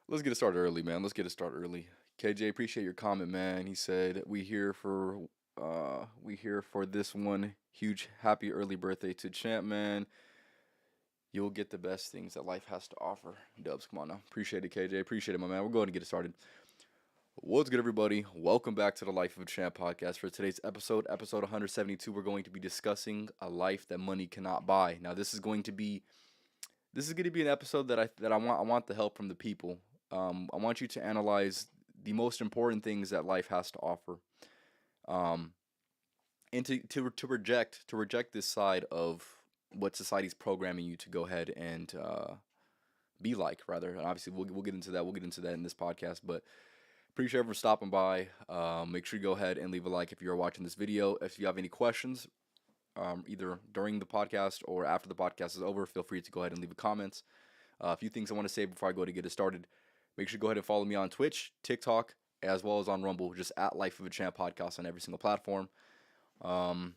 Let's get it started early, man. Let's get it started early. KJ, appreciate your comment, man. He said we here for this one. Huge happy early birthday to Champ, man. You'll get the best things that life has to offer. Dubs, come on now. Appreciate it, KJ. Appreciate it, my man. We're going to get it started. What's good, everybody? Welcome back to the Life of a Champ podcast. For today's episode 172, we're going to be discussing a life that money cannot buy. Now, this is going to be an episode that I want the help from the people. I want you to analyze the most important things that life has to offer, um, and to reject this side of what society's programming you to go ahead and be like. Rather, and obviously we'll get into that. We'll get into that in this podcast, but. Appreciate everyone stopping by. Make sure you go ahead and leave a like if you're watching this video. If you have any questions, either during the podcast or after the podcast is over, feel free to go ahead and leave a comment. A few things I want to say before I go to get it started. Make sure you go ahead and follow me on Twitch, TikTok, as well as on Rumble, just at Life of a Champ podcast on every single platform. Um,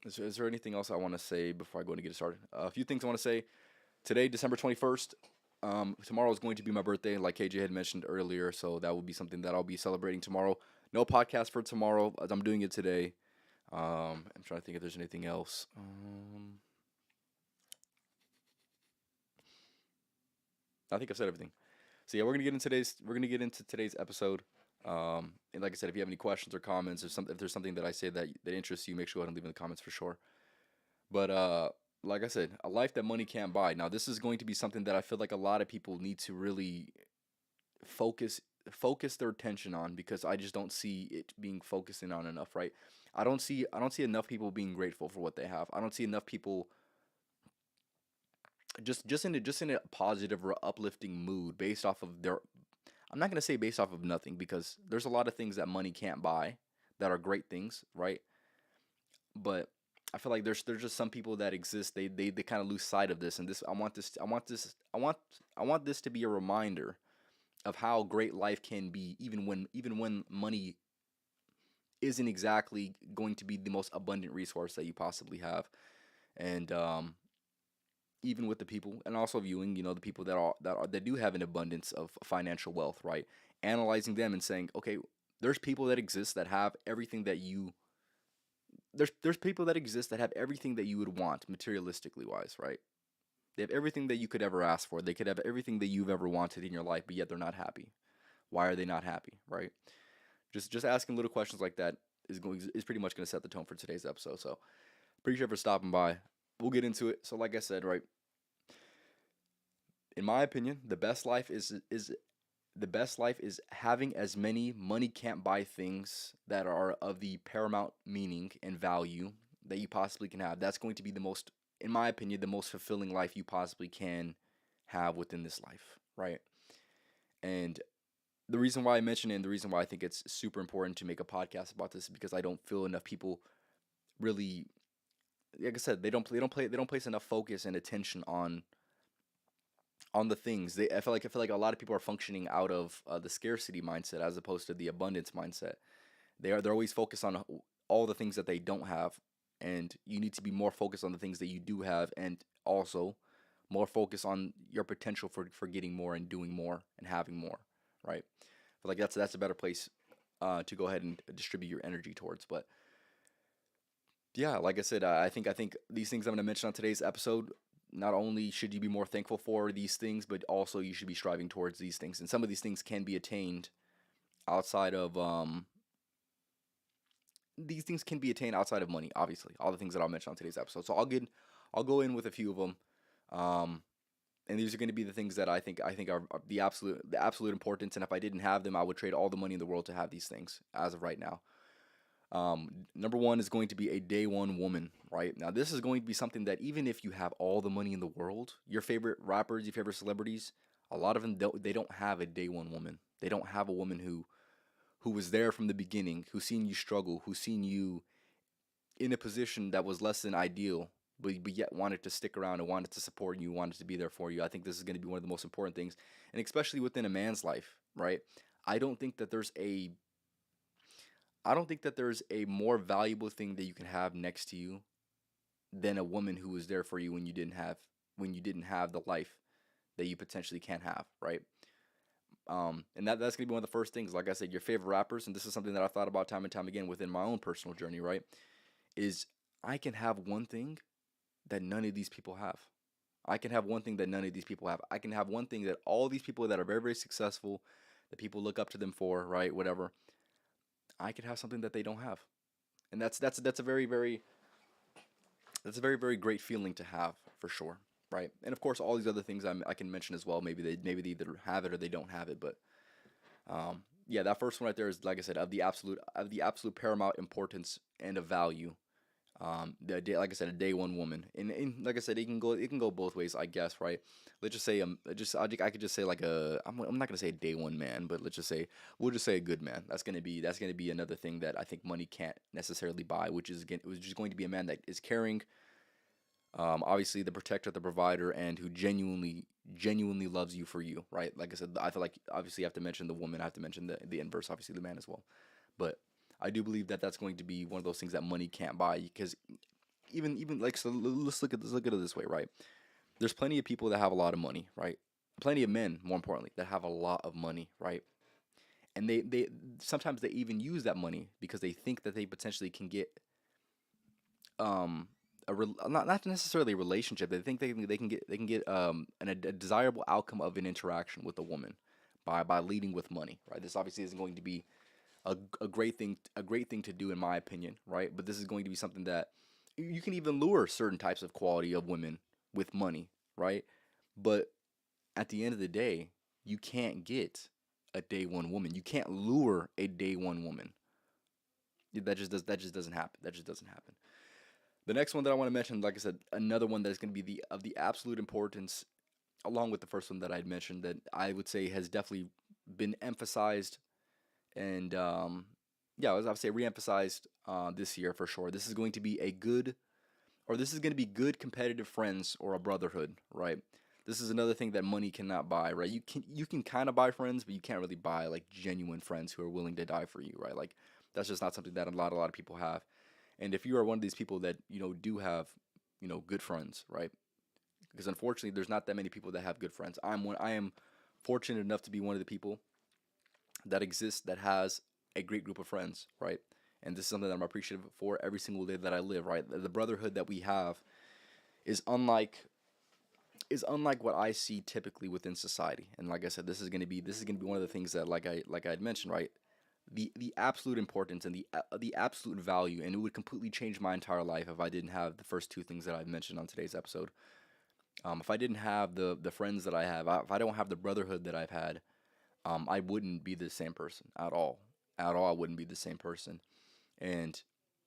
is there anything else I want to say before I go to get it started? A few things I want to say. Today, December 21st, tomorrow is going to be my birthday, like KJ had mentioned earlier, so that will be something that I'll be celebrating tomorrow. No podcast for tomorrow, as I'm doing it today. I'm trying to think if there's anything else. I think I've said everything. So yeah, we're gonna get into today's episode. And like I said, if you have any questions or comments, or something, if there's something that I say that interests you, make sure go ahead and leave in the comments for sure. But like I said, a life that money can't buy. Now, this is going to be something that I feel like a lot of people need to really focus focus their attention on because I just don't see it being focusing on enough, right? I don't see enough people being grateful for what they have. I don't see enough people just in a positive or uplifting mood based off of their. I'm not gonna say based off of nothing because there's a lot of things that money can't buy that are great things, right? But I feel like there's just some people that exist. They kind of lose sight of this, and this I want this to be a reminder of how great life can be, even when money isn't exactly going to be the most abundant resource that you possibly have, and even with the people, and also viewing, the people that do have an abundance of financial wealth, right? Analyzing them and saying, okay, there's people that exist that have everything that you there's people that exist that have everything that you would want materialistically wise, right? They have everything that you could ever ask for. They could have everything that you've ever wanted in your life, but yet they're not happy. Why are they not happy, right? Just asking little questions like that is pretty much going to set the tone for today's episode. So appreciate for stopping by. We'll get into it. So like I said, right, in my opinion, the best life is having as many money can't buy things that are of the paramount meaning and value that you possibly can have. That's going to be the most, in my opinion, the most fulfilling life you possibly can have within this life, right? And the reason why I mention it and the reason why I think it's super important to make a podcast about this is because I don't feel enough people really, like I said, they don't place enough focus and attention on the things. I feel like a lot of people are functioning out of the scarcity mindset as opposed to the abundance mindset. They're always focused on all the things that they don't have, and you need to be more focused on the things that you do have, and also more focused on your potential for getting more and doing more and having more. Right? I feel like that's a better place to go ahead and distribute your energy towards. But yeah, like I said, I think these things I'm going to mention on today's episode. Not only should you be more thankful for these things, but also you should be striving towards these things. And some of these things can be attained outside of these things can be attained outside of money. Obviously, all the things that I'll mention on today's episode. So I'll go in with a few of them. Um, and these are going to be the things that I think are the absolute importance. And if I didn't have them, I would trade all the money in the world to have these things as of right now. Number one is going to be a day one woman, right? Now, this is going to be something that even if you have all the money in the world, your favorite rappers, your favorite celebrities, a lot of them they don't have a day one woman. They don't have a woman who was there from the beginning, who's seen you struggle, who's seen you in a position that was less than ideal, but yet wanted to stick around and wanted to support you, wanted to be there for you. I think this is going to be one of the most important things, and especially within a man's life, right? I don't think that there's a I don't think that there's a more valuable thing that you can have next to you than a woman who was there for you when you didn't have the life that you potentially can have, right? And that's gonna be one of the first things. Like I said, your favorite rappers, and this is something that I've thought about time and time again within my own personal journey. Right? Is I can have one thing that none of these people have. I can have one thing that none of these people have. I can have one thing that all these people that are very, very successful, that people look up to them for, right? Whatever. I could have something that they don't have, and that's a very, very that's a very, very great feeling to have for sure, right? And of course, all these other things I can mention as well. Maybe they either have it or they don't have it, but yeah, that first one right there is, like I said, of the absolute paramount importance and of value. Like I said, a day one woman, and like I said, it can go both ways, I guess, right? Let's just say I could just say like I'm not gonna say a day one man, but we'll just say a good man. That's gonna be another thing that I think money can't necessarily buy, which is going to be a man that is caring, obviously the protector, the provider, and who genuinely loves you for you, right? Like I said, I feel like obviously you have to mention the woman, I have to mention the inverse, obviously the man as well, but I do believe that that's going to be one of those things that money can't buy, because even like, so let's look at it this way, right? There's plenty of people that have a lot of money, right? Plenty of men, more importantly, that have a lot of money, right? And they sometimes they even use that money because they think that they potentially can get um not necessarily a relationship. They think they can get a desirable outcome of an interaction with a woman by leading with money, right? This obviously isn't going to be a great thing to do in my opinion, right? But this is going to be something that you can even lure certain types of quality of women with money, right? But at the end of the day, you can't get a day one woman. You can't lure a day one woman. That just doesn't happen. That just doesn't happen. The next one that I want to mention, like I said, another one that's going to be the absolute importance, along with the first one that I had mentioned, that I would say has definitely been emphasized and yeah, as I would say, reemphasized this year for sure. This is going to be good competitive friends or a brotherhood, right? This is another thing that money cannot buy, right? You can kind of buy friends, but you can't really buy like genuine friends who are willing to die for you, right? Like that's just not something that a lot of people have. And if you are one of these people that do have good friends, right? Because unfortunately, there's not that many people that have good friends. I am fortunate enough to be one of the people that exists that has a great group of friends, right? And this is something that I'm appreciative for every single day that I live, right? The brotherhood that we have is unlike what I see typically within society. And like I said, this is gonna be one of the things that like I had mentioned, right? The absolute importance and the absolute value, and it would completely change my entire life if I didn't have the first two things that I've mentioned on today's episode. If I didn't have the friends that I have, if I don't have the brotherhood that I've had, I wouldn't be the same person at all. At all, I wouldn't be the same person. And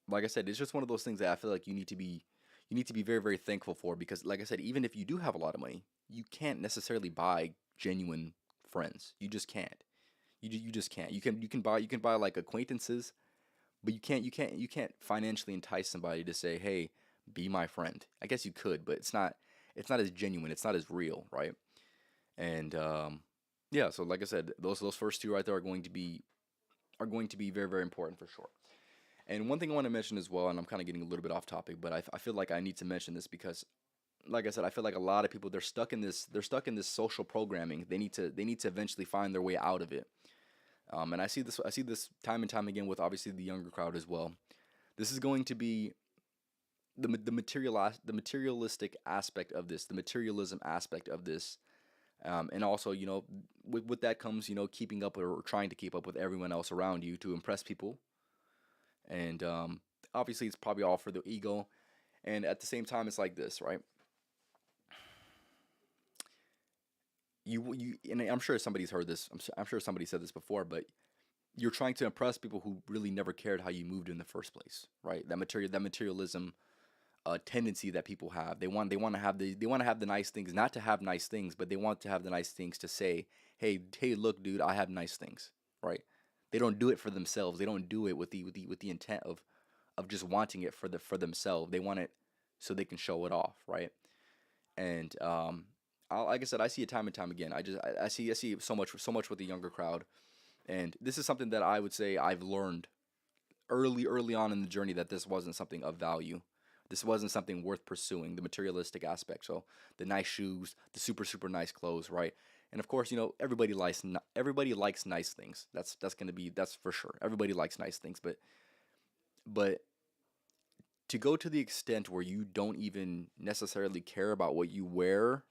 like I said, it's just one of those things that I feel like you need to be very, very thankful for, because like I said, even if you do have a lot of money, you can't necessarily buy genuine friends. You just can't. You just can't. You can buy like acquaintances, but you can't financially entice somebody to say, "Hey, be my friend." I guess you could, but it's not as genuine. It's not as real, right? And yeah, so like I said, those first two right there are going to be very, very important for sure. And one thing I want to mention as well, and I'm kind of getting a little bit off topic, but I feel like I need to mention this because, like I said, I feel like a lot of people, they're stuck in this social programming. They need to eventually find their way out of it. And I see this time and time again with obviously the younger crowd as well. This is going to be the materialistic aspect of this, the materialism aspect of this. And also, with that comes, keeping up or trying to keep up with everyone else around you to impress people. And obviously, it's probably all for the ego. And at the same time, it's like this, right? And I'm sure somebody's heard this. I'm sure somebody said this before, but you're trying to impress people who really never cared how you moved in the first place, right? That materialism tendency that people have. They want to have the nice things, not to have nice things, but they want to have the nice things to say, hey, look, dude, I have nice things, right? They don't do it for themselves. They don't do it with the intent of just wanting it for themselves. They want it so they can show it off, right? And like I said, I see it time and time again. I see it so much with the younger crowd, and this is something that I would say I've learned early on in the journey, that this wasn't something of value. This wasn't something worth pursuing, the materialistic aspect. So the nice shoes, the super, super nice clothes, right? And of course, everybody likes nice things. That's for sure. Everybody likes nice things, but to go to the extent where you don't even necessarily care about what you wear,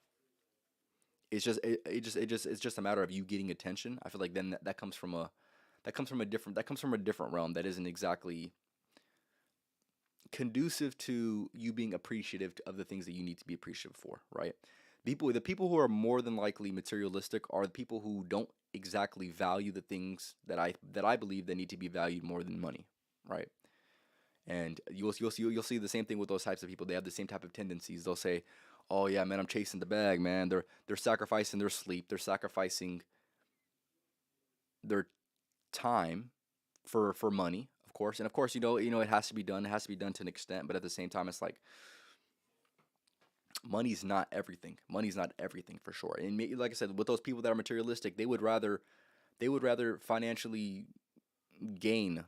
it's just a matter of you getting attention. I feel like then that comes from a different realm that isn't exactly conducive to you being appreciative of the things that you need to be appreciative for, right? The people who are more than likely materialistic are the people who don't exactly value the things that I believe that need to be valued more than money, right? And you'll see the same thing with those types of people. They have the same type of tendencies. They'll say, "Oh yeah, man, I'm chasing the bag, man." They're sacrificing their sleep. They're sacrificing their time for money, of course. And of course, it has to be done. It has to be done to an extent. But at the same time, it's like money's not everything. Money's not everything for sure. And like I said, with those people that are materialistic, they would rather financially gain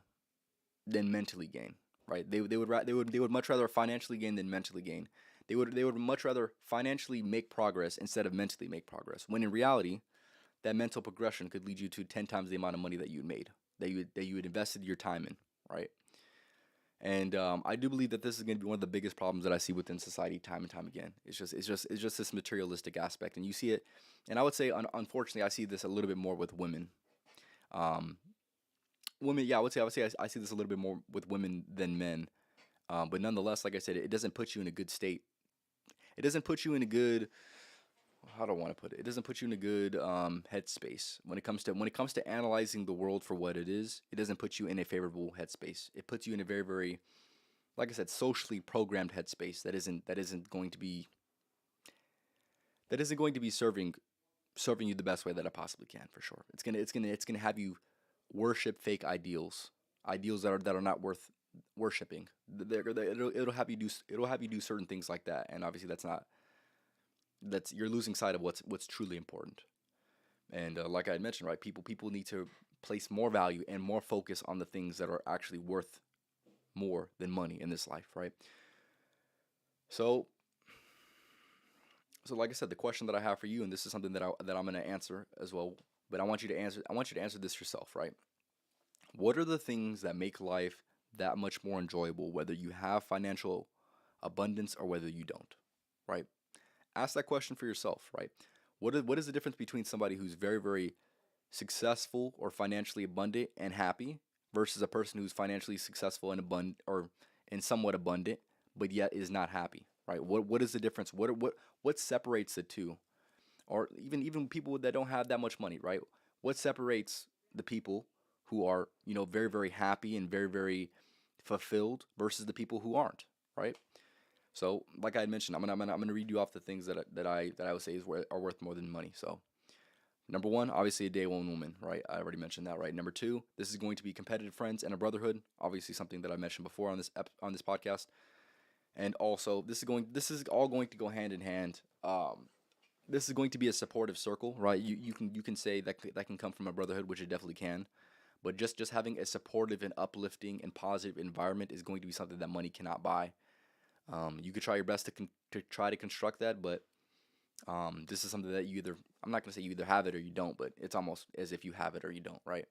than mentally gain, right? They would much rather financially gain than mentally gain. They would much rather financially make progress instead of mentally make progress. When in reality, that mental progression could lead you to 10 times the amount of money that you had made, that you had invested your time in, right? And I do believe that this is going to be one of the biggest problems that I see within society time and time again. It's just this materialistic aspect, and you see it. And I would say, unfortunately, I see this a little bit more with women. Um, Women, yeah, I would say I see this a little bit more with women than men. But nonetheless, like I said, it doesn't put you in a good state. It doesn't put you in a good, how do I want to put it? It doesn't put you in a good headspace when it comes to analyzing the world for what it is. It doesn't put you in a favorable headspace. It puts you in a very, very, like I said, socially programmed headspace that isn't going to be serving you the best way that it possibly can, for sure. It's gonna have you worship fake ideals that are not worth worshiping. It'll have you do certain things like that, and obviously that's you're losing sight of what's truly important. And like I had mentioned, right, people need to place more value and more focus on the things that are actually worth more than money in this life, right? So so like I said, the question that I have for you, and this is something that I'm going to answer as well, but I want you to answer this yourself, right? What are the things that make life that much more enjoyable, whether you have financial abundance or whether you don't, right? Ask that question for yourself, right? What is the difference between somebody who's very, very successful or financially abundant and happy versus a person who's financially successful and abundant or and somewhat abundant but yet is not happy, right? What is the difference? What separates the two? Or even people that don't have that much money, right? What separates the people who are, very, very happy and very, very fulfilled versus the people who aren't, right? So, like I had mentioned, I'm gonna read you off the things that I would say are worth more than money. So, number one, obviously a day one woman, right? I already mentioned that, right? Number two, this is going to be competitive friends and a brotherhood. Obviously, something that I mentioned before on this podcast. And also, this is all going to go hand in hand. This is going to be a supportive circle, right? You can say that can come from a brotherhood, which it definitely can. But just having a supportive and uplifting and positive environment is going to be something that money cannot buy. You could try your best to try to construct that, but this is something that I'm not gonna say you either have it or you don't, but it's almost as if you have it or you don't, right?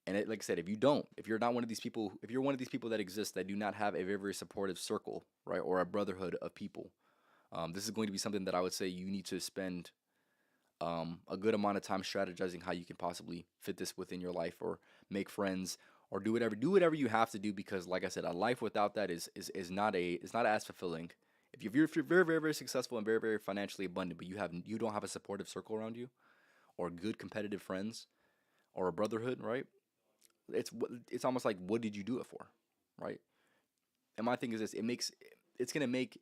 And like I said, if you're not one of these people, if you're one of these people that exist that do not have a very, very supportive circle, right, or a brotherhood of people, this is going to be something that I would say you need to spend a good amount of time strategizing how you can possibly fit this within your life or make friends or do whatever you have to do, because like I said, a life without that is not as fulfilling. If you're very, very, very successful and very, very financially abundant, but you don't have a supportive circle around you or good competitive friends or a brotherhood, right? It's almost like, what did you do it for, right? And my thing is this: it's gonna make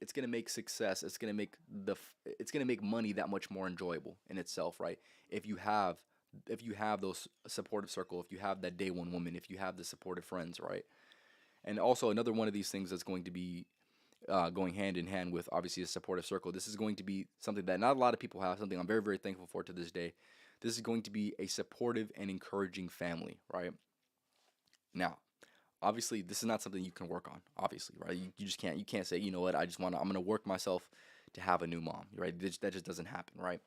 success. It's gonna make money that much more enjoyable in itself, right? If you have if you have those supportive circle, if you have that day one woman, if you have the supportive friends, right? And also another one of these things that's going to be going hand in hand with obviously a supportive circle. This is going to be something that not a lot of people have. Something I'm very, very thankful for to this day. This is going to be a supportive and encouraging family, right? Now, obviously, this is not something you can work on. Obviously, right? You just can't. You can't say, you know what? I'm gonna work myself to have a new mom, right? That just doesn't happen, right?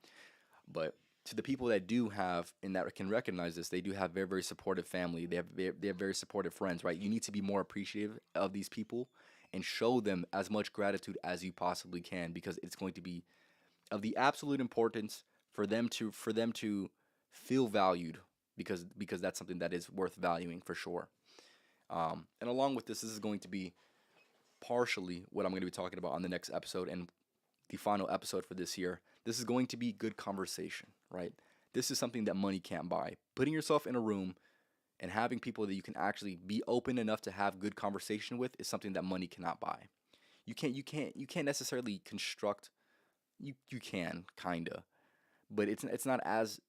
But to the people that do have and that can recognize this, they do have very, very supportive family. They have very supportive friends, right? You need to be more appreciative of these people and show them as much gratitude as you possibly can, because it's going to be of the absolute importance for them to feel valued, because that's something that is worth valuing for sure. And along with this is going to be partially what I'm going to be talking about on the next episode and the final episode for this year. This is going to be good conversation, right? This is something that money can't buy. Putting yourself in a room and having people that you can actually be open enough to have good conversation with is something that money cannot buy. You can't necessarily construct. You can kinda, but it's not as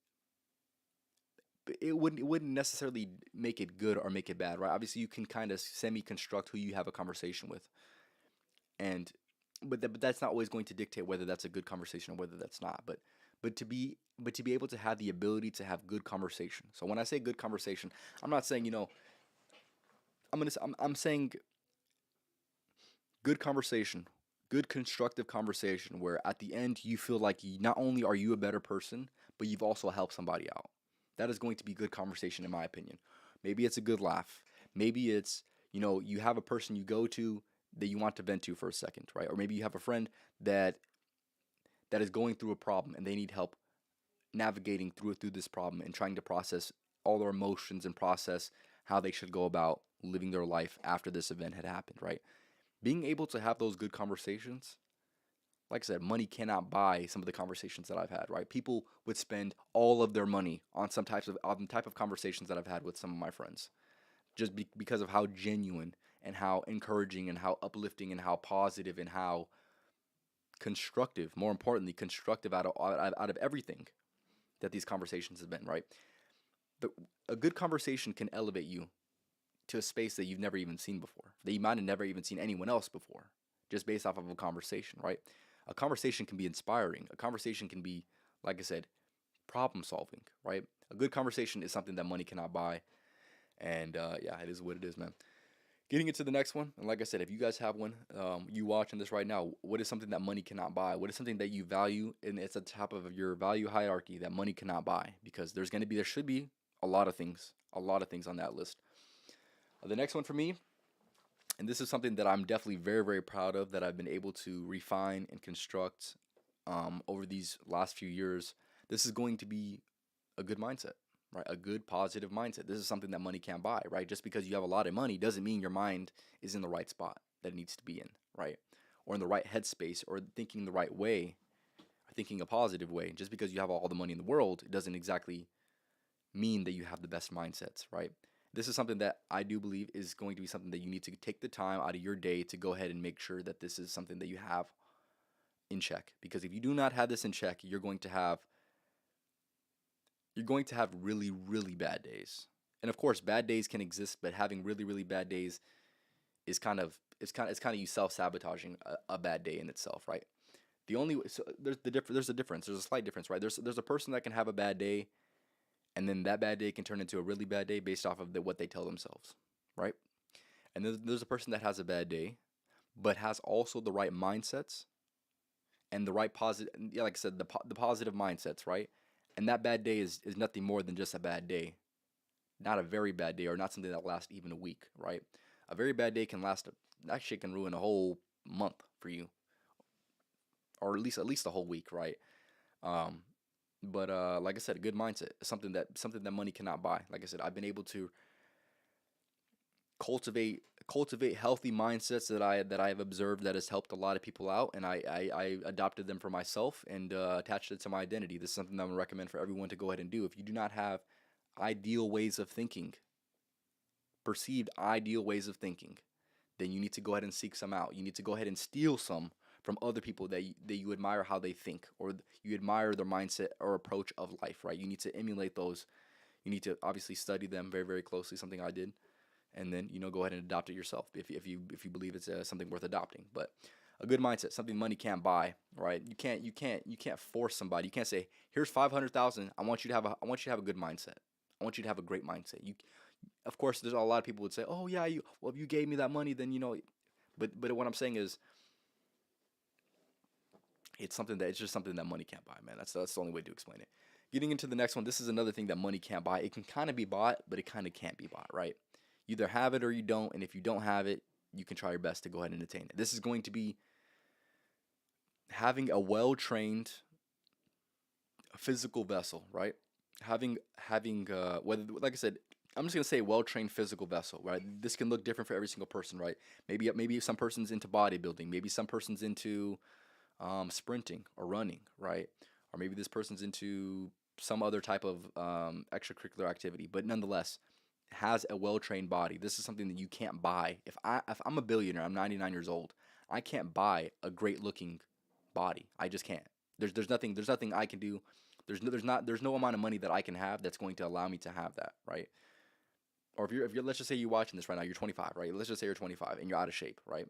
it wouldn't necessarily make it good or make it bad, right? Obviously, you can kind of semi construct who you have a conversation with, and but that's not always going to dictate whether that's a good conversation or whether that's not. But to be able to have the ability to have good conversation. So when I say good conversation, I'm not saying I'm saying good conversation, good constructive conversation where at the end you feel like not only are you a better person, but you've also helped somebody out. That is going to be good conversation in my opinion. Maybe it's a good laugh. Maybe it's, you have a person you go to that you want to vent to for a second, right? Or maybe you have a friend that that is going through a problem and they need help navigating through this problem and trying to process all their emotions and process how they should go about living their life after this event had happened, right? Being able to have those good conversations, like I said, money cannot buy some of the conversations that I've had, right? People would spend all of their money on some type of conversations that I've had with some of my friends, just because of how genuine and how encouraging and how uplifting and how positive and how constructive, more importantly, constructive out of everything that these conversations have been, right? The, a good conversation can elevate you to a space that you've never even seen before, that you might have never even seen anyone else before, just based off of a conversation, right? A conversation can be inspiring. A conversation can be, like I said, problem solving, right? A good conversation is something that money cannot buy. And yeah, it is what it is, man. Getting into the next one, and like I said, if you guys have one, you watching this right now, what is something that money cannot buy? What is something that you value, and it's at the top of your value hierarchy that money cannot buy? Because there should be a lot of things on that list. The next one for me, and this is something that I'm definitely very, very proud of, that I've been able to refine and construct over these last few years. This is going to be a good mindset, right? A good positive mindset. This is something that money can't buy, right? Just because you have a lot of money doesn't mean your mind is in the right spot that it needs to be in, right? Or in the right headspace, or thinking the right way, or thinking a positive way. Just because you have all the money in the world, it doesn't exactly mean that you have the best mindsets, right? This is something that I do believe is going to be something that you need to take the time out of your day to go ahead and make sure that this is something that you have in check. Because if you do not have this in check, you're going to have really, really bad days. And of course, bad days can exist, but having really, really bad days is kind of you self-sabotaging a bad day in itself, right? The only so there's a difference. There's a slight difference, right? There's a person that can have a bad day, and then that bad day can turn into a really bad day based off of what they tell themselves, right? And there's a person that has a bad day, but has also the right mindsets and the right positive, yeah, like I said, the positive mindsets, right? And that bad day is nothing more than just a bad day, not a very bad day, or not something that lasts even a week, right? A very bad day can last, actually can ruin a whole month for you, or at least a whole week, right? Um, but like I said, a good mindset is something that money cannot buy. Like I said, I've been able to cultivate healthy mindsets that I have observed that has helped a lot of people out, and I adopted them for myself and attached it to my identity. This is something that I'm gonna recommend for everyone to go ahead and do. If you do not have ideal ways of thinking, perceived ideal ways of thinking, then you need to go ahead and seek some out. You need to go ahead and steal some from other people that you admire how they think, or you admire their mindset or approach of life, right? You need to emulate those. You need to obviously study them very, very closely, something I did, and then go ahead and adopt it yourself if you believe it's something worth adopting. But a good mindset, something money can't buy, right? You can't force somebody. You can't say, here's 500,000. I want you to have a good mindset. I want you to have a great mindset. Of course, there's a lot of people would say, oh yeah, well, if you gave me that money, then but what I'm saying is, it's just something that money can't buy, man. That's the only way to explain it. Getting into the next one, this is another thing that money can't buy. It can kind of be bought, but it kind of can't be bought, right? You either have it or you don't, and if you don't have it, you can try your best to go ahead and attain it. This is going to be having a well-trained physical vessel, right? Having whether, like I said, I'm just gonna say well-trained physical vessel, right? This can look different for every single person, right? Maybe some person's into bodybuilding, maybe some person's into sprinting or running, right? Or maybe this person's into some other type of extracurricular activity, but nonetheless has a well-trained body. This is something that you can't buy. If I'm a billionaire, I'm 99 years old, I can't buy a great-looking body. I just can't. There's nothing I can do. There's no amount of money that I can have that's going to allow me to have that, right? Or if you're let's just say you're watching this right now, you're 25, right? Let's just say you're 25 and you're out of shape, right?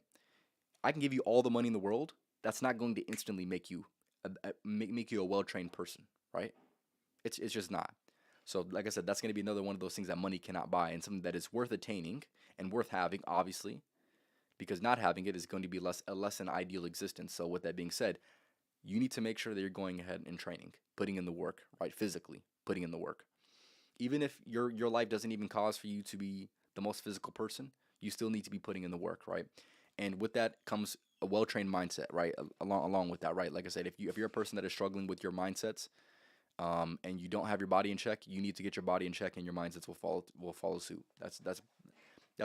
I can give you all the money in the world. That's not going to instantly make you a well-trained person, right? It's just not. So, like I said, that's going to be another one of those things that money cannot buy, and something that is worth attaining and worth having, obviously, because not having it is going to be less an ideal existence. So, with that being said, you need to make sure that you're going ahead and training, putting in the work, right? Physically, putting in the work. Even if your life doesn't even cause for you to be the most physical person, you still need to be putting in the work, right? And with that comes a well-trained mindset, right? Along with that, right? Like I said, if you're a person that is struggling with your mindsets, and you don't have your body in check, you need to get your body in check, and your mindsets will follow suit. That's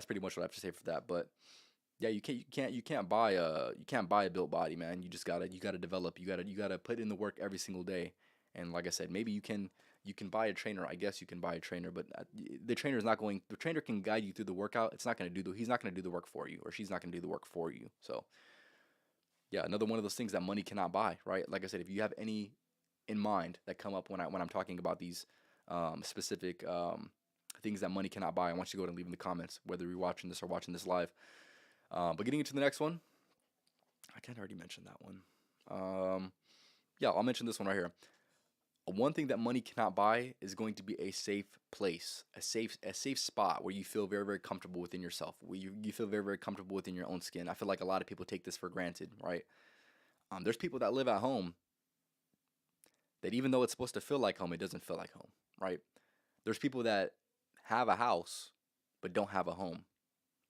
pretty much what I have to say for that. But yeah, you can't buy a built body, man. You gotta develop. You gotta put in the work every single day. And like I said, maybe you can buy a trainer. I guess you can buy a trainer, but the trainer can guide you through the workout. He's not gonna do the work for you, or she's not gonna do the work for you. So yeah, another one of those things that money cannot buy, right? Like I said, if you have any in mind that come up when I'm talking about these specific things that money cannot buy, I want you to go ahead and leave in the comments, whether you're watching this or watching this live. But getting into the next one, I kind of already mentioned that one. Yeah, I'll mention this one right here. One thing that money cannot buy is going to be a safe place, a safe spot where you feel very, very comfortable within yourself, where you feel very, very comfortable within your own skin. I feel like a lot of people take this for granted, right? There's people that live at home that even though it's supposed to feel like home, it doesn't feel like home, right? There's people that have a house but don't have a home,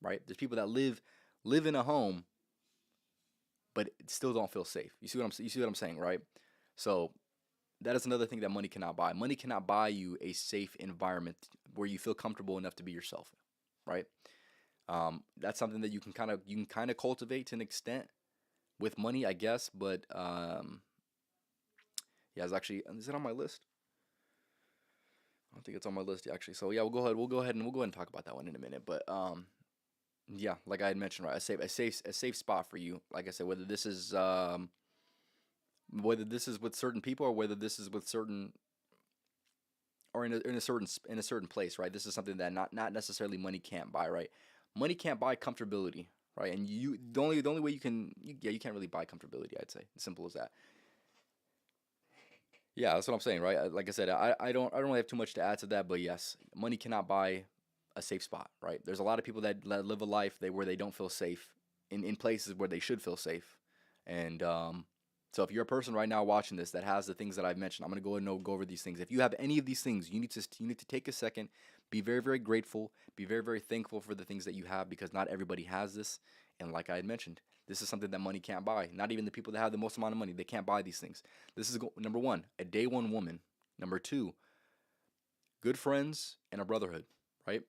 right? There's people that live in a home but still don't feel safe. You see what I'm saying, right? So that is another thing that money cannot buy. Money cannot buy you a safe environment where you feel comfortable enough to be yourself, right? That's something that you can kind of cultivate to an extent with money, I guess. But yeah, is it on my list? I don't think it's on my list actually. So yeah, we'll go ahead and talk about that one in a minute. But yeah, like I had mentioned, right, a safe spot for you. Like I said, whether this is with certain people, or whether this is with certain, or in a certain place, right? This is something that not necessarily money can't buy, right? Money can't buy comfortability, right? And the only way you can't really buy comfortability. I'd say, as simple as that. Yeah, that's what I'm saying, right? Like I said, I don't really have too much to add to that, but yes, money cannot buy a safe spot, right? There's a lot of people that live a life where they don't feel safe in places where they should feel safe, and so if you're a person right now watching this that has the things that I've mentioned, I'm gonna go ahead and go over these things. If you have any of these things, you need to take a second, be very, very grateful, be very, very thankful for the things that you have, because not everybody has this, and like I had mentioned, this is something that money can't buy. Not even the people that have the most amount of money, they can't buy these things. This is number one, a day one woman. Number two, good friends and a brotherhood, right?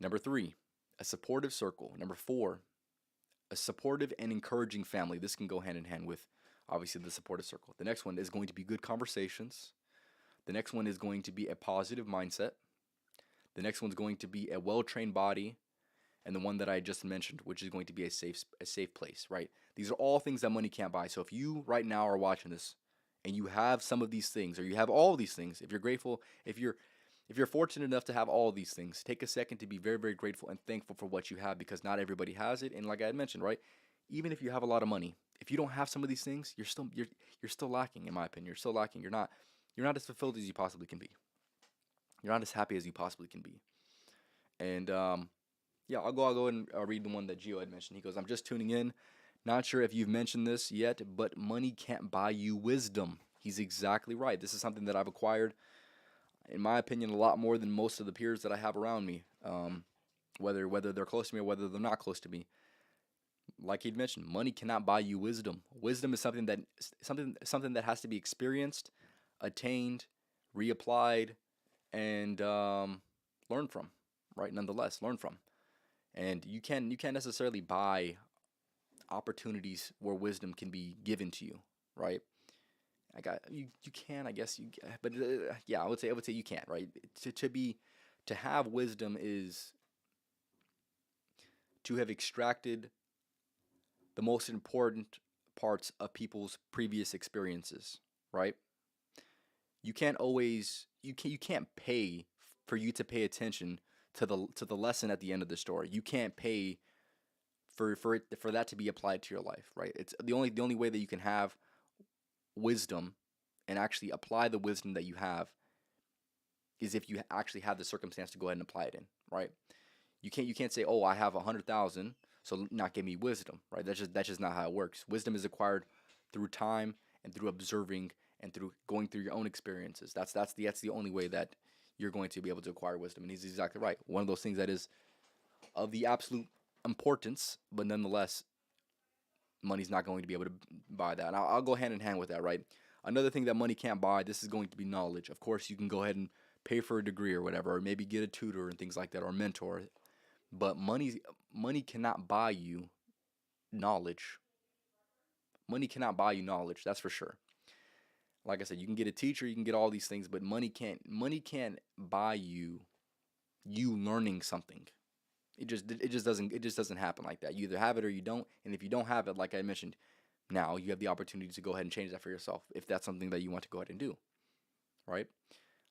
Number three, a supportive circle. Number four, a supportive and encouraging family. This can go hand in hand with obviously the supportive circle. The next one is going to be good conversations. The next one is going to be a positive mindset. The next one's going to be a well-trained body, and the one that I just mentioned, which is going to be a safe place, right? These are all things that money can't buy. So if you right now are watching this and you have some of these things, or you have all of these things, if you're grateful, if you're fortunate enough to have all of these things, take a second to be very, very grateful and thankful for what you have, because not everybody has it. And like I had mentioned, right, even if you have a lot of money, if you don't have some of these things, you're still lacking, in my opinion. You're still lacking. You're not as fulfilled as you possibly can be. You're not as happy as you possibly can be. And yeah, I'll go and read the one that Gio had mentioned. He goes, I'm just tuning in. Not sure if you've mentioned this yet, but money can't buy you wisdom. He's exactly right. This is something that I've acquired, in my opinion, a lot more than most of the peers that I have around me. Whether they're close to me or whether they're not close to me. Like he'd mentioned, money cannot buy you wisdom. Wisdom is something that has to be experienced, attained, reapplied, and learned from. Right? Nonetheless, learn from. And you can't necessarily buy opportunities where wisdom can be given to you. Right? You can, I guess, but yeah, I would say you can't. Right? To have wisdom is to have extracted the most important parts of people's previous experiences, right? You can't pay for you to pay attention to the lesson at the end of the story. You can't pay for that to be applied to your life, right? It's the only way that you can have wisdom and actually apply the wisdom that you have is if you actually have the circumstance to go ahead and apply it in, right? You can't say, oh, I have 100,000, so not give me wisdom, right? That's just not how it works. Wisdom is acquired through time and through observing and through going through your own experiences. That's the only way that you're going to be able to acquire wisdom. And he's exactly right. One of those things that is of the absolute importance, but nonetheless, money's not going to be able to buy that. And I'll go hand in hand with that, right? Another thing that money can't buy, this is going to be knowledge. Of course, you can go ahead and pay for a degree or whatever, or maybe get a tutor and things like that, or a mentor. But money cannot buy you knowledge. Money cannot buy you knowledge, that's for sure. Like I said, you can get a teacher, you can get all these things, but money can't buy you learning something. It just doesn't happen like that. You either have it or you don't, and if you don't have it, like I mentioned, now you have the opportunity to go ahead and change that for yourself if that's something that you want to go ahead and do, right?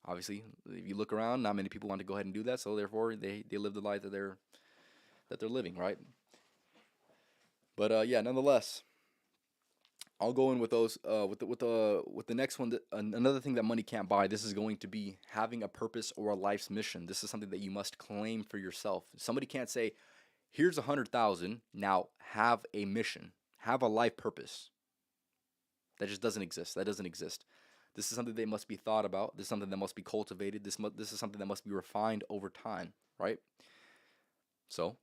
Obviously, if you look around, not many people want to go ahead and do that, so therefore they live the life that they're living, right? But yeah, nonetheless, I'll go in with those with the next one. Another thing that money can't buy. This is going to be having a purpose or a life's mission. This is something that you must claim for yourself. Somebody can't say, "Here's 100,000. Now have a mission, have a life purpose." That just doesn't exist. That doesn't exist. This is something that must be thought about. This is something that must be cultivated. This is something that must be refined over time, right? So,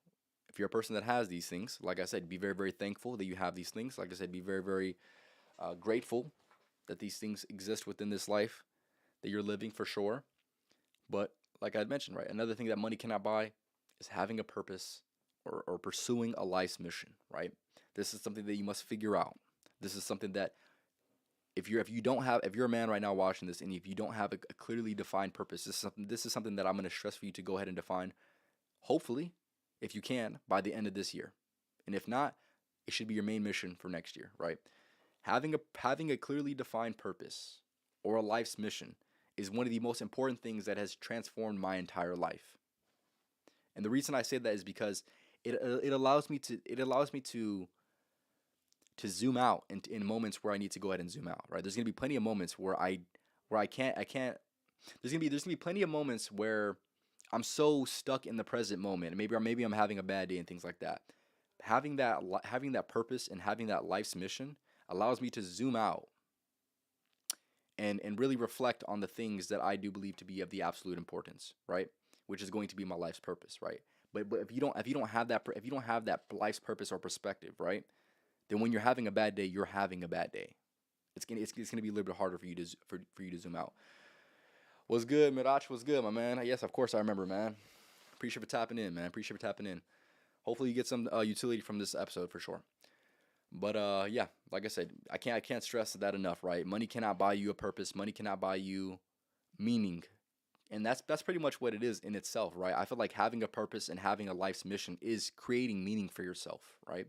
if you're a person that has these things, like I said, be very, very thankful that you have these things. Like I said, be very, very grateful that these things exist within this life that you're living for sure. But like I had mentioned, right, another thing that money cannot buy is having a purpose or pursuing a life's mission, right? This is something that you must figure out. This is something that if you're a man right now watching this and if you don't have a clearly defined purpose, this is something that I'm going to stress for you to go ahead and define. Hopefully, if you can, by the end of this year. And if not, it should be your main mission for next year, right? Having a clearly defined purpose or a life's mission is one of the most important things that has transformed my entire life. And the reason I say that is because it allows me to zoom out in moments where I need to go ahead and zoom out, right? There's gonna be plenty of moments where I can't. There's gonna be plenty of moments where I'm so stuck in the present moment, and maybe I'm having a bad day and things like that. Having that purpose and having that life's mission allows me to zoom out and really reflect on the things that I do believe to be of the absolute importance, right? Which is going to be my life's purpose, right? But if you don't have that life's purpose or perspective, right? Then when you're having a bad day, you're having a bad day. It's gonna be a little bit harder for you to zoom out. What's good, Mirach? What's good, my man? Yes, of course I remember, man. Appreciate for tapping in, man. Appreciate for tapping in. Hopefully you get some utility from this episode for sure. But yeah, like I said, I can't stress that enough, right? Money cannot buy you a purpose. Money cannot buy you meaning, and that's pretty much what it is in itself, right? I feel like having a purpose and having a life's mission is creating meaning for yourself, right?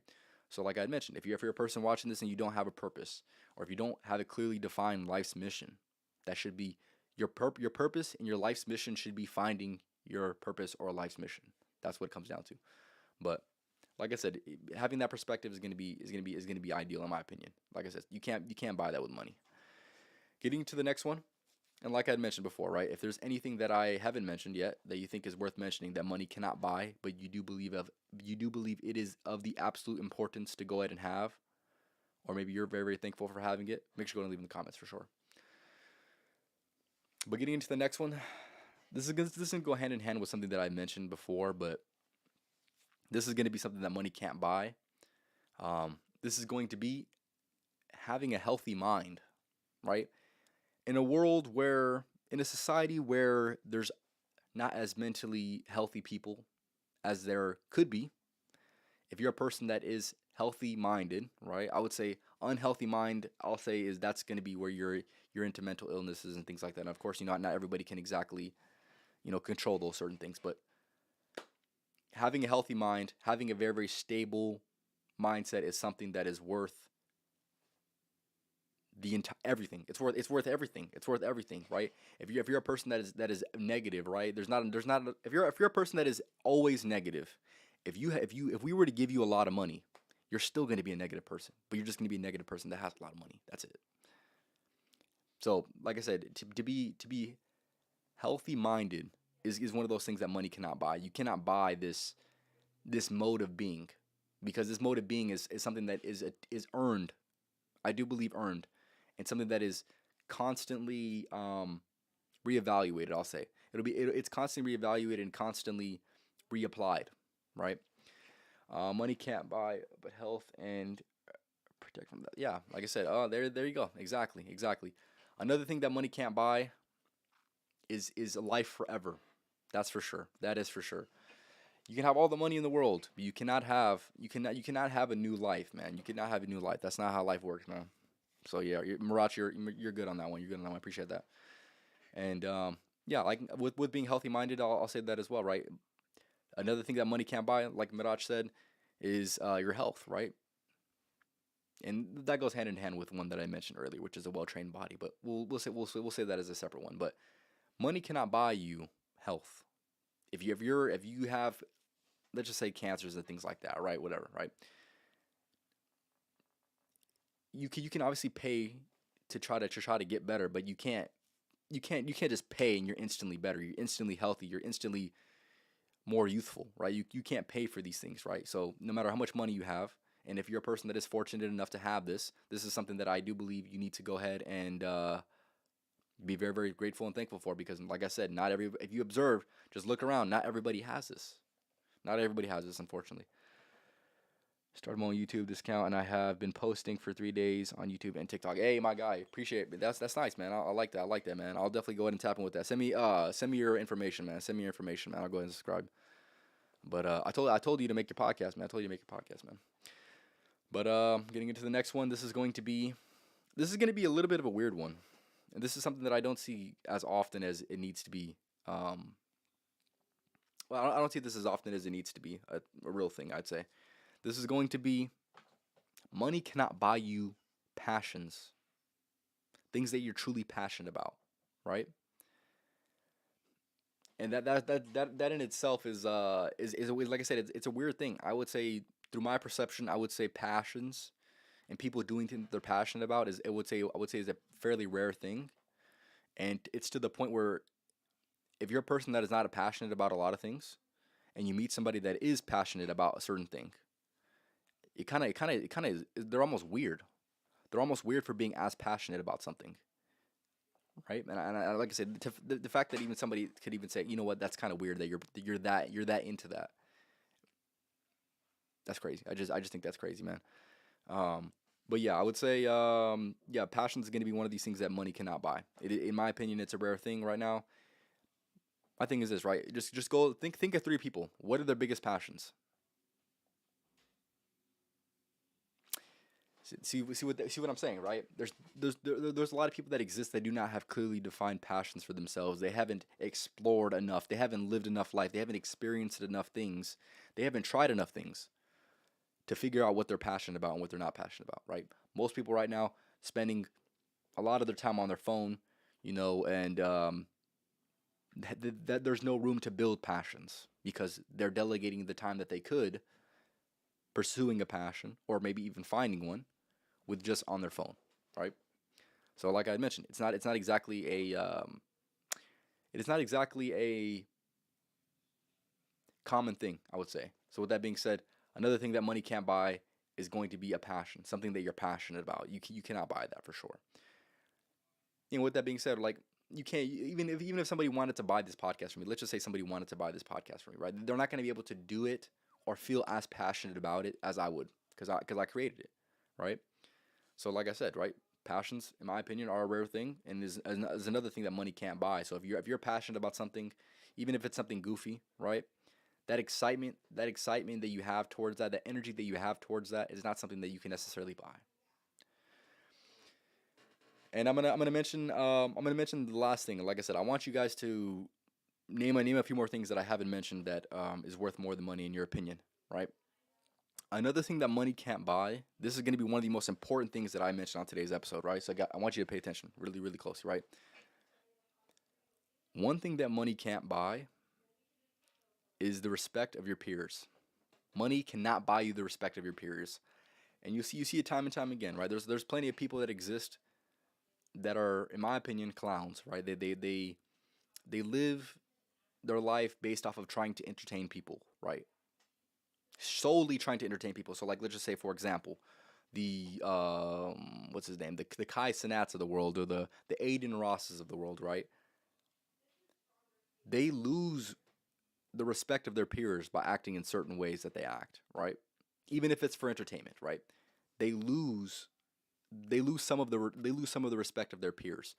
So, like I mentioned, if you're a person watching this and you don't have a purpose, or if you don't have a clearly defined life's mission, that should be your purpose and your life's mission should be finding your purpose or life's mission. That's what it comes down to. But like I said, having that perspective is gonna be ideal in my opinion. Like I said, you can't buy that with money. Getting to the next one, and like I had mentioned before, right? If there's anything that I haven't mentioned yet that you think is worth mentioning that money cannot buy, but you do believe it is of the absolute importance to go ahead and have, or maybe you're very, very thankful for having it, make sure to go and leave in the comments for sure. But getting into the next one, this is gonna go hand in hand with something that I mentioned before, but this is gonna be something that money can't buy. This is going to be having a healthy mind, right? In a world where, in a society where there's not as mentally healthy people as there could be, if you're a person that is healthy minded, right? I would say unhealthy mind, I'll say is that's going to be where you're into mental illnesses and things like that. And of course, not everybody can exactly, control those certain things, but having a healthy mind, having a very very stable mindset is something that is worth the entire everything. It's worth everything. It's worth everything, right? If you're a person that is negative, right? If you're a person that is always negative, if we were to give you a lot of money, you're still going to be a negative person, but you're just going to be a negative person that has a lot of money. That's it. So, like I said, to be healthy minded is one of those things that money cannot buy. You cannot buy this mode of being, because this mode of being is something that is earned. I do believe earned, and something that is constantly reevaluated. I'll say it's constantly reevaluated and constantly reapplied, right? Money can't buy, but health and protect from that. Yeah, like I said, there you go. Exactly, exactly. Another thing that money can't buy is a life forever. That's for sure. That is for sure. You can have all the money in the world, but you cannot have a new life, man. You cannot have a new life. That's not how life works, man. So yeah, Mirach, you're good on that one. You're good on that one. I appreciate that. And yeah, like with being healthy minded, I'll say that as well, right? Another thing that money can't buy, like Mirach said, is your health, right? And that goes hand in hand with one that I mentioned earlier, which is a well trained body. But we'll say that as a separate one. But money cannot buy you health. If you have, let's just say, cancers and things like that, right? Whatever, right? You can obviously pay to try to get better, but you can't just pay and you're instantly better. You're instantly healthy. You're instantly more youthful, right? You can't pay for these things, right? So no matter how much money you have, and if you're a person that is fortunate enough to have this is something that I do believe you need to go ahead and be very very grateful and thankful for, because like I said, not every if you observe, just look around, not everybody has this. Not everybody has this, unfortunately. Started my own YouTube discount, and I have been posting for 3 days on YouTube and TikTok. Hey, my guy, appreciate it. That's nice, man. I like that. I like that, man. I'll definitely go ahead and tap in with that. Send me your information, man. Send me your information, man. I'll go ahead and subscribe. But I told you to make your podcast, man. I told you to make your podcast, man. But getting into the next one, this is gonna be a little bit of a weird one, and this is something that I don't see as often as it needs to be. Well, I don't see this as often as it needs to be a real thing, I'd say. This is going to be: money cannot buy you passions, things that you're truly passionate about, right? And that in itself is like I said, it's a weird thing. I would say, through my perception, I would say passions and people doing things they're passionate about I would say is a fairly rare thing, and it's to the point where if you're a person that is not passionate about a lot of things, and you meet somebody that is passionate about a certain thing, they're almost weird. They're almost weird for being as passionate about something, right? Like I said, the fact that even somebody could even say, you know what, that's kind of weird that you're that into that. That's crazy. I just think that's crazy, man. Um, but yeah, I would say, yeah, passion is going to be one of these things that money cannot buy. In my opinion, it's a rare thing right now. My thing is this, right? Just go think of three people. What are their biggest passions? See what I'm saying, right? There's a lot of people that exist that do not have clearly defined passions for themselves. They haven't explored enough. They haven't lived enough life. They haven't experienced enough things. They haven't tried enough things to figure out what they're passionate about and what they're not passionate about, right? Most people right now spending a lot of their time on their phone, and there's no room to build passions because they're delegating the time that they could pursuing a passion or maybe even finding one with just on their phone, right? So, like I mentioned, it is not exactly a common thing, I would say. So, with that being said, another thing that money can't buy is going to be a passion, something that you're passionate about. You cannot buy that for sure. With that being said, like you can't even if somebody wanted to buy this podcast from me, let's just say somebody wanted to buy this podcast from me, right? They're not going to be able to do it or feel as passionate about it as I would because I created it, right? So like I said, right? Passions, in my opinion, are a rare thing, and is another thing that money can't buy. So if you're passionate about something, even if it's something goofy, right? That excitement that you have towards that energy that you have towards that is not something that you can necessarily buy. And I'm gonna mention the last thing. Like I said, I want you guys to name a few more things that I haven't mentioned that is worth more than money in your opinion, right? Another thing that money can't buy. This is going to be one of the most important things that I mentioned on today's episode, right? So I want you to pay attention really, really closely, right? One thing that money can't buy is the respect of your peers. Money cannot buy you the respect of your peers, and you see it time and time again, right? There's plenty of people that exist that are, in my opinion, clowns, right? They live their life based off of trying to entertain people, right? Solely trying to entertain people. So, like, let's just say, for example, the what's his name, the Kai Cenats of the world, or the Aiden Rosses of the world, right? They lose the respect of their peers by acting in certain ways that they act, right? Even if it's for entertainment, right? They lose they lose some of the respect of their peers.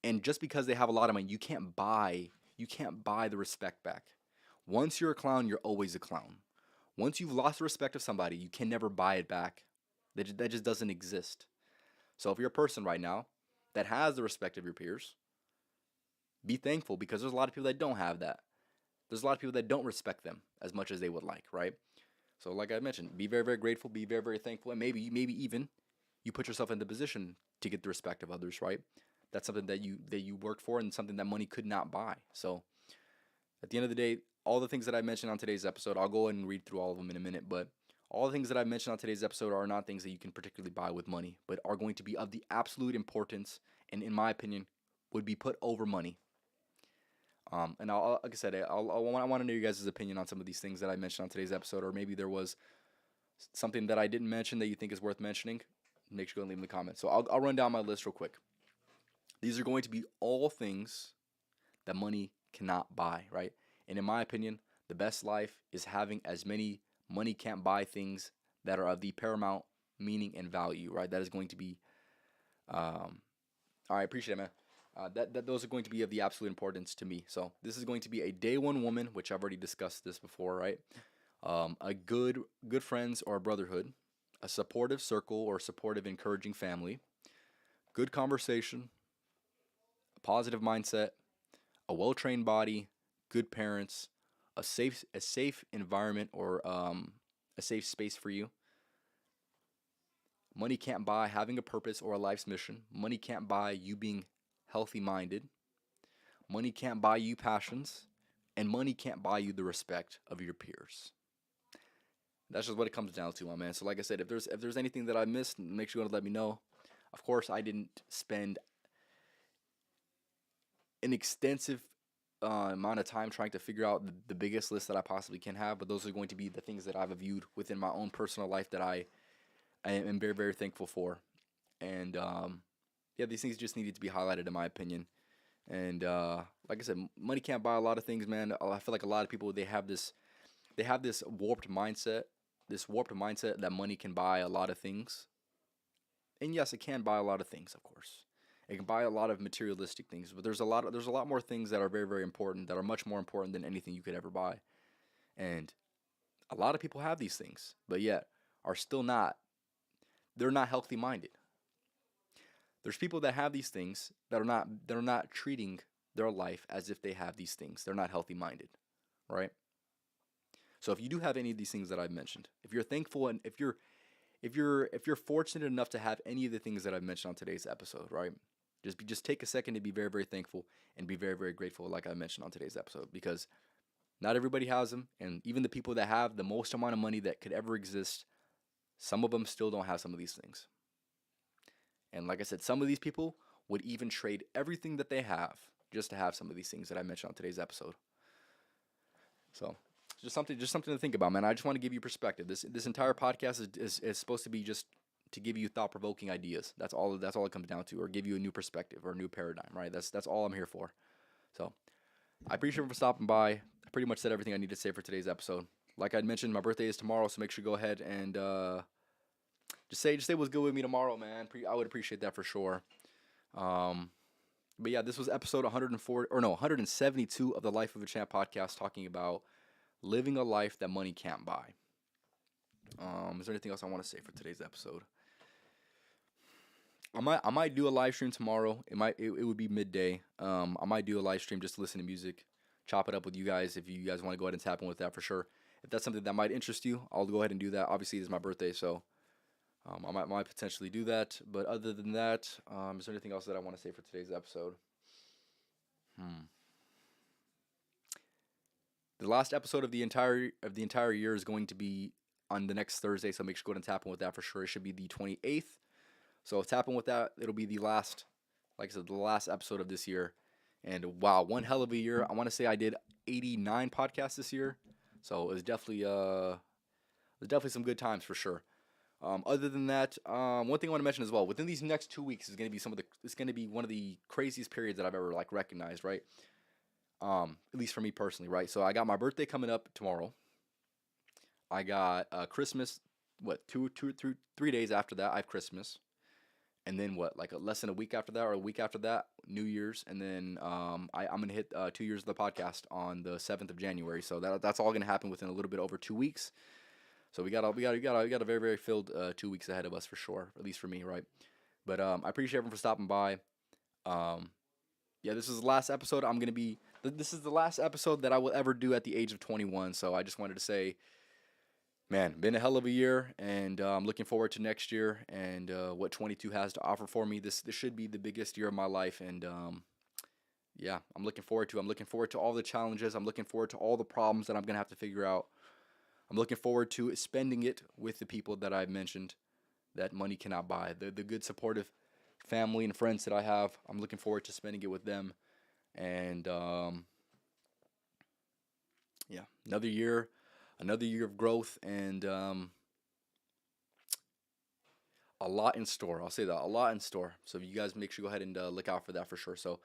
And just because they have a lot of money, you can't buy the respect back. Once you're a clown, you're always a clown. Once you've lost the respect of somebody, you can never buy it back. That just doesn't exist. So if you're a person right now that has the respect of your peers, be thankful because there's a lot of people that don't have that. There's a lot of people that don't respect them as much as they would like, right? So like I mentioned, be very, very grateful, be very, very thankful, and maybe even you put yourself in the position to get the respect of others, right? That's something that you worked for and something that money could not buy. So at the end of the day, all the things that I mentioned on today's episode, I'll go ahead and read through all of them in a minute, but all the things that I mentioned on today's episode are not things that you can particularly buy with money, but are going to be of the absolute importance and, in my opinion, would be put over money. And like I said, I want to know you guys' opinion on some of these things that I mentioned on today's episode, or maybe there was something that I didn't mention that you think is worth mentioning. Make sure you go and leave in the comments. So I'll run down my list real quick. These are going to be all things that money cannot buy, right? And in my opinion, the best life is having as many money can't buy things that are of the paramount meaning and value, right? That is going to be, all right, appreciate it, man. That those are going to be of the absolute importance to me. So this is going to be a day one woman, which I've already discussed this before, right? A good friends or a brotherhood, a supportive circle or supportive, encouraging family, good conversation, a positive mindset, a well trained body, good parents, a safe environment or a safe space for you. Money can't buy having a purpose or a life's mission. Money can't buy you being healthy minded. Money can't buy you passions, and money can't buy you the respect of your peers. That's just what it comes down to, my man. So, like I said, if there's anything that I missed, make sure you let me know. Of course, I didn't spend an extensive amount of time trying to figure out the biggest list that I possibly can have, but those are going to be the things that I've viewed within my own personal life that I am very, very thankful for. And yeah, these things just needed to be highlighted, in my opinion. And like I said, money can't buy a lot of things, man. I feel like a lot of people they have this warped mindset that money can buy a lot of things. And yes, it can buy a lot of things, of course. It can buy a lot of materialistic things, but there's a lot more things that are very, very important, that are much more important than anything you could ever buy. And a lot of people have these things, but yet are still not they're not healthy minded. There's people that have these things that are not treating their life as if they have these things. They're not healthy minded, right? So if you do have any of these things that I've mentioned, if you're thankful and if you're fortunate enough to have any of the things that I've mentioned on today's episode, right? Just take a second to be very, very thankful and be very, very grateful, like I mentioned on today's episode, because not everybody has them, and even the people that have the most amount of money that could ever exist, some of them still don't have some of these things. And like I said, some of these people would even trade everything that they have just to have some of these things that I mentioned on today's episode. So just something to think about, man. I just want to give you perspective. This entire podcast is supposed to be just to give you thought-provoking ideas. That's all it comes down to, or give you a new perspective or a new paradigm, right? That's all I'm here for. So I appreciate you for stopping by. I pretty much said everything I need to say for today's episode. Like I'd mentioned, my birthday is tomorrow, so make sure you go ahead and just say what's good with me tomorrow, man. I would appreciate that for sure. But yeah, this was episode 172 of the Life of a Champ podcast, talking about living a life that money can't buy. Is there anything else I want to say for today's episode? I might do a live stream tomorrow. It would be midday. I might do a live stream just to listen to music, chop it up with you guys if you guys want to go ahead and tap in with that for sure. If that's something that might interest you, I'll go ahead and do that. Obviously, it's my birthday, so I might potentially do that. But other than that, is there anything else that I want to say for today's episode? The last episode of the entire year is going to be on the next Thursday, so make sure to go ahead and tap in with that for sure. It should be the 28th. So tap in with that. It'll be the last, like I said, the last episode of this year. And wow, one hell of a year. I want to say I did 89 podcasts this year. So it was definitely some good times for sure. Other than that, one thing I want to mention as well, within these next 2 weeks is going to be one of the craziest periods that I've ever recognized, right? At least for me personally, right? So I got my birthday coming up tomorrow. I got Christmas, 3 days after that, I have Christmas. And then less than a week after that, or a week after that, New Year's. And then I'm going to hit 2 years of the podcast on the 7th of January. So that's all going to happen within a little bit over 2 weeks. So we got a very, very filled 2 weeks ahead of us for sure, at least for me, right? But I appreciate everyone for stopping by. This is the last episode. This is the last episode that I will ever do at the age of 21. So I just wanted to say, man, been a hell of a year, and I'm looking forward to next year and what 22 has to offer for me. This should be the biggest year of my life, and I'm looking forward to. I'm looking forward to all the challenges. I'm looking forward to all the problems that I'm gonna have to figure out. I'm looking forward to spending it with the people that I've mentioned that money cannot buy. The good, supportive family and friends that I have. I'm looking forward to spending it with them, and another year of growth, and a lot in store. I'll say that, a lot in store. So you guys make sure you go ahead and look out for that for sure. So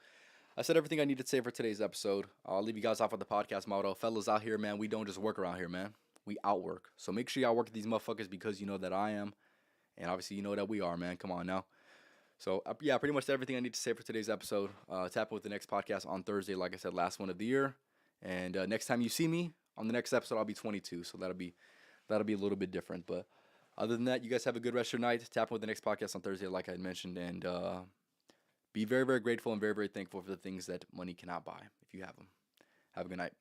I said everything I needed to say for today's episode. I'll leave you guys off with the podcast motto. Fellas out here, man, we don't just work around here, man. We outwork. So make sure y'all work with these motherfuckers, because you know that I am. And obviously you know that we are, man. Come on now. So pretty much everything I need to say for today's episode. Tap in with the next podcast on Thursday. Like I said, last one of the year. And next time you see me on the next episode, I'll be 22. So that'll be a little bit different. But other than that, you guys have a good rest of your night. Tap in with the next podcast on Thursday, like I had mentioned. And be very, very grateful and very, very thankful for the things that money cannot buy, if you have them. Have a good night.